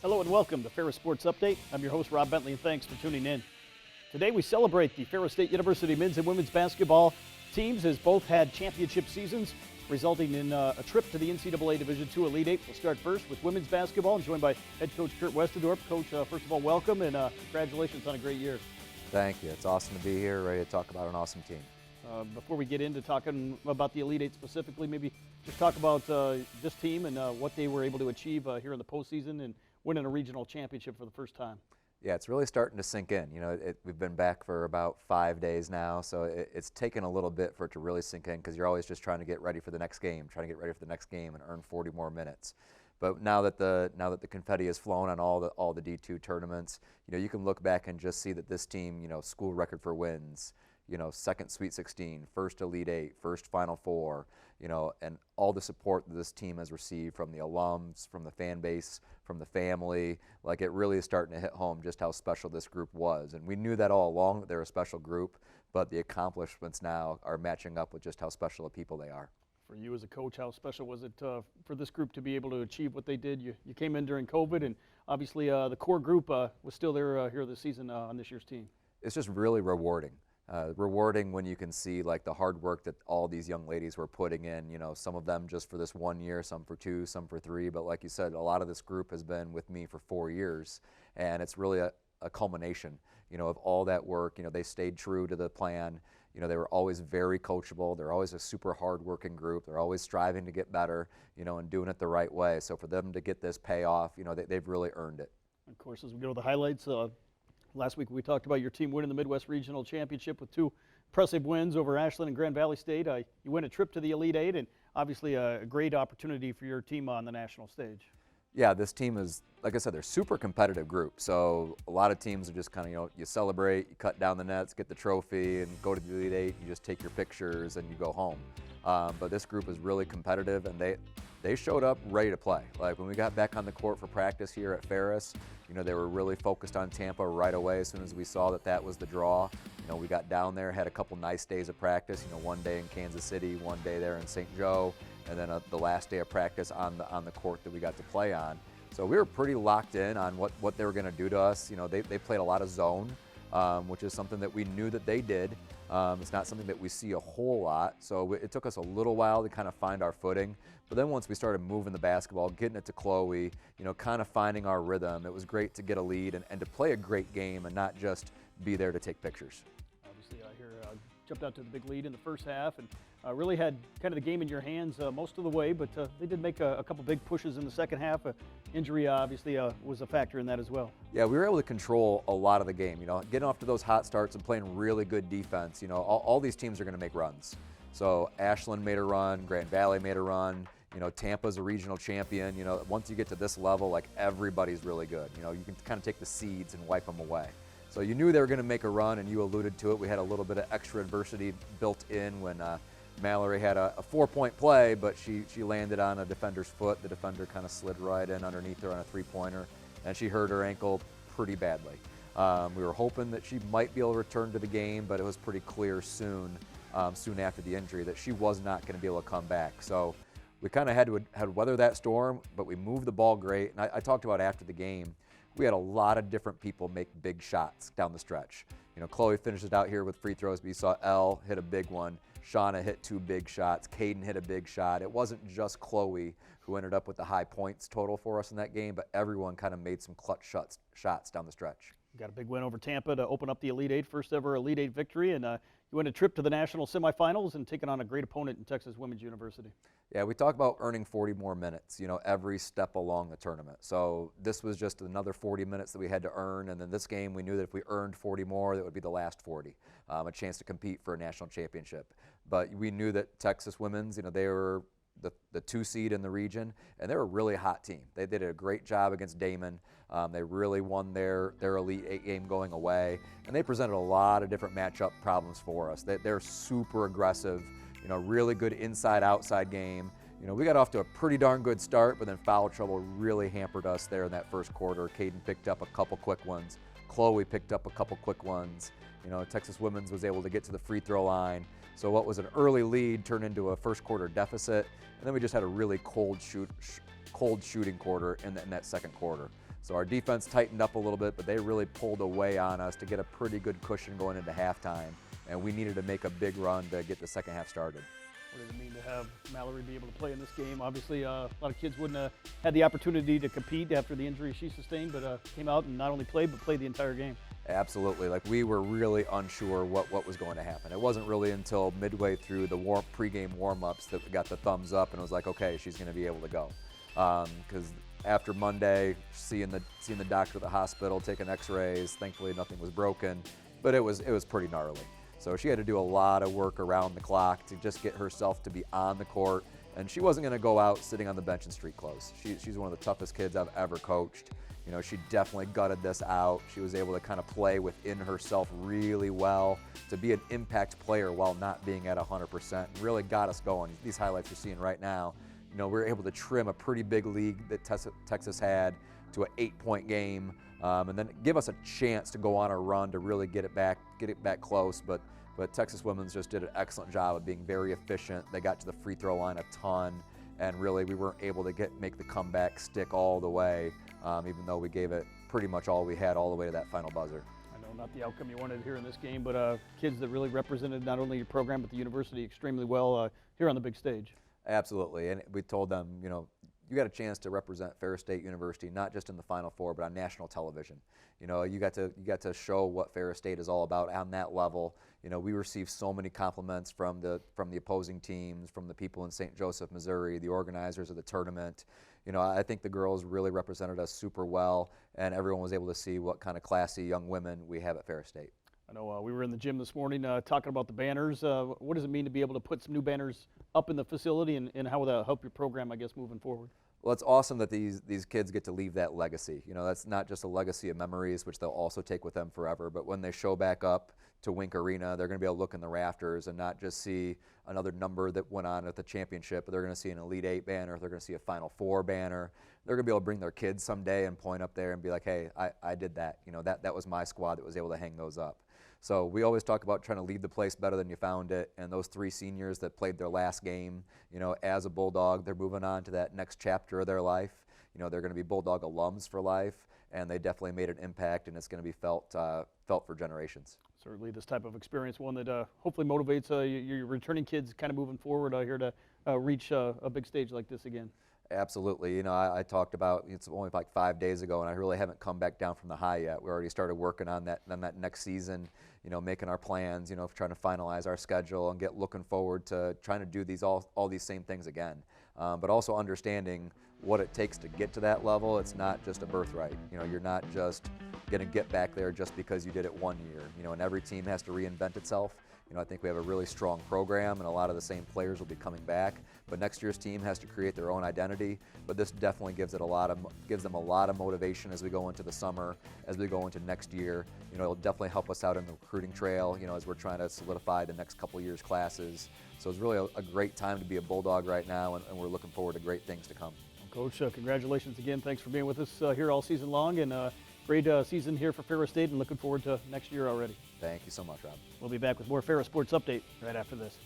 Hello and welcome to Ferris Sports Update. I'm your host, Rob Bentley, and thanks for tuning in. Today we celebrate the Ferris State University men's and women's basketball teams as both had championship seasons, resulting in a trip to the NCAA Division II Elite Eight. We'll start first with women's basketball. I'm joined by head coach Kurt Westendorp. Coach, first of all, welcome and congratulations on a great year. Thank you. It's awesome to be here, ready to talk about an awesome team. Before we get into talking about the Elite Eight specifically, maybe just talk about this team and what they were able to achieve here in the postseason and winning a regional championship for the first time. Yeah, it's really starting to sink in. You know, we've been back for about 5 days now, so it's taken a little bit for it to really sink in because you're always just trying to get ready for the next game, and earn 40 more minutes. But now that the confetti has flown on all the D2 tournaments, you know, you can look back and just see that this team, you know, school record for wins, you know, second Sweet 16, first Elite Eight, first Final Four, you know, and all the support that this team has received from the alums, from the fan base, from the family. Like, it really is starting to hit home just how special this group was. And we knew that all along, that they're a special group, but the accomplishments now are matching up with just how special of people they are. For you as a coach, how special was it for this group to be able to achieve what they did? You came in during COVID, and obviously the core group was still there here this season on this year's team. It's just really rewarding. Rewarding when you can see like the hard work that all these young ladies were putting in, you know, some of them just for this 1 year, some for 2, some for 3, but like you said, a lot of this group has been with me for 4 years, and it's really a culmination, you know, of all that work. You know, they stayed true to the plan. You know, they were always very coachable. They're always a super hard-working group. They're always striving to get better, you know, and doing it the right way. So for them to get this payoff, you know, they've really earned it. Of course, as we go to the highlights, last week we talked about your team winning the Midwest Regional Championship with 2 impressive wins over Ashland and Grand Valley State. You win a trip to the Elite Eight, and obviously a great opportunity for your team on the national stage. Yeah, this team is, like I said, they're a super competitive group. So a lot of teams are just kind of, you know, you celebrate, you cut down the nets, get the trophy, and go to the Elite Eight, and you just take your pictures and you go home. But this group is really competitive, and they showed up ready to play. Like, when we got back on the court for practice here at Ferris, you know, they were really focused on Tampa right away as soon as we saw that was the draw. You know, we got down there, had a couple nice days of practice, you know, one day in Kansas City, one day there in St. Joe, and then the last day of practice on the court that we got to play on. So we were pretty locked in on what they were going to do to us. You know, they played a lot of zone, which is something that we knew that they did. It's not something that we see a whole lot, so it took us a little while to kind of find our footing. But then once we started moving the basketball, getting it to Chloe, you know, kind of finding our rhythm, it was great to get a lead and to play a great game and not just be there to take pictures. Obviously, jumped out to the big lead in the first half and really had kind of the game in your hands most of the way, but they did make a couple big pushes in the second half. Injury obviously was a factor in that as well. Yeah, we were able to control a lot of the game, you know, getting off to those hot starts and playing really good defense. You know, all these teams are going to make runs. So Ashland made a run, Grand Valley made a run. You know, Tampa's a regional champion. You know, once you get to this level, like, everybody's really good. You know, you can kind of take the seeds and wipe them away. So you knew they were going to make a run, and you alluded to it. We had a little bit of extra adversity built in when Mallory had a 4-point play, but she landed on a defender's foot. The defender kind of slid right in underneath her on a 3-pointer, and she hurt her ankle pretty badly. We were hoping that she might be able to return to the game, but it was pretty clear soon after the injury that she was not going to be able to come back. So we kind of had to weather that storm, but we moved the ball great. And I talked about after the game, we had a lot of different people make big shots down the stretch. You know, Chloe finishes out here with free throws, but you saw Elle hit a big one. Shauna hit 2 big shots. Caden hit a big shot. It wasn't just Chloe who ended up with the high points total for us in that game, but everyone kind of made some clutch shots down the stretch. Got a big win over Tampa to open up the Elite Eight, first ever Elite Eight victory, and you went a trip to the national semifinals and taking on a great opponent in Texas Women's University. Yeah, we talk about earning 40 more minutes, you know, every step along the tournament. So this was just another 40 minutes that we had to earn, and then this game we knew that if we earned 40 more, that would be the last 40, a chance to compete for a national championship. But we knew that Texas Women's, you know, they were the 2 seed in the region, and they're a really hot team. They did a great job against Damon. They really won their Elite Eight game going away, and they presented a lot of different matchup problems for us. They're super aggressive, you know, really good inside-outside game. You know, we got off to a pretty darn good start, but then foul trouble really hampered us there in that first quarter. Caden picked up a couple quick ones. Chloe picked up a couple quick ones. You know, Texas Women's was able to get to the free throw line. So what was an early lead turned into a first quarter deficit, and then we just had a really cold shooting quarter in that second quarter. So our defense tightened up a little bit, but they really pulled away on us to get a pretty good cushion going into halftime. And we needed to make a big run to get the second half started. What does it mean to have Mallory be able to play in this game? Obviously, a lot of kids wouldn't have had the opportunity to compete after the injury she sustained, but came out and not only played, but played the entire game. Absolutely. Like, we were really unsure what was going to happen. It wasn't really until midway through the pregame warm-ups that we got the thumbs up, and it was like, okay, she's going to be able to go. Because after Monday, seeing the doctor at the hospital, taking X-rays, thankfully nothing was broken, but it was pretty gnarly. So she had to do a lot of work around the clock to just get herself to be on the court, and she wasn't going to go out sitting on the bench in street clothes. She's one of the toughest kids I've ever coached. You know, she definitely gutted this out. She was able to kind of play within herself really well to be an impact player while not being at 100%. And really got us going. These highlights you're seeing right now, you know, we were able to trim a pretty big lead that Texas had to an 8-point game, and then give us a chance to go on a run to really get it back close. But Texas women's just did an excellent job of being very efficient. They got to the free throw line a ton, and really we weren't able to make the comeback stick all the way, even though we gave it pretty much all we had all the way to that final buzzer. I know not the outcome you wanted here in this game, but kids that really represented not only your program but the university extremely well here on the big stage. Absolutely, and we told them, you know, you got a chance to represent Ferris State University, not just in the Final Four, but on national television. You know, you got to show what Ferris State is all about on that level. You know, we received so many compliments from the opposing teams, from the people in St. Joseph, Missouri, the organizers of the tournament. You know, I think the girls really represented us super well, and everyone was able to see what kind of classy young women we have at Ferris State. I know we were in the gym this morning talking about the banners. What does it mean to be able to put some new banners up in the facility, and how will that help your program, I guess, moving forward? Well, it's awesome that these kids get to leave that legacy. You know, that's not just a legacy of memories, which they'll also take with them forever, but when they show back up to Wink Arena, they're going to be able to look in the rafters and not just see another number that went on at the championship, but they're going to see an Elite Eight banner, they're going to see a Final Four banner. They're going to be able to bring their kids someday and point up there and be like, hey, I did that. You know, that was my squad that was able to hang those up. So we always talk about trying to leave the place better than you found it, and those 3 seniors that played their last game, you know, as a Bulldog, they're moving on to that next chapter of their life. You know, they're going to be Bulldog alums for life, and they definitely made an impact, and it's going to be felt for generations. Certainly this type of experience, one that hopefully motivates your returning kids kind of moving forward here to reach a big stage like this again. Absolutely. You know, I talked about, it's only like 5 days ago, and I really haven't come back down from the high yet. We already started working on that next season, you know, making our plans, you know, trying to finalize our schedule and looking forward to trying to do all these same things again. But also understanding what it takes to get to that level. It's not just a birthright. You know, you're not just going to get back there just because you did it one year. You know, and every team has to reinvent itself. You know, I think we have a really strong program, and a lot of the same players will be coming back. But next year's team has to create their own identity. But this definitely gives them a lot of motivation as we go into the summer, as we go into next year. You know, it'll definitely help us out in the recruiting trail. You know, as we're trying to solidify the next couple years' classes. So it's really a great time to be a Bulldog right now, and we're looking forward to great things to come. Coach, congratulations again. Thanks for being with us here all season long, and great season here for Ferris State, and looking forward to next year already. Thank you so much, Rob. We'll be back with more Ferris Sports Update right after this.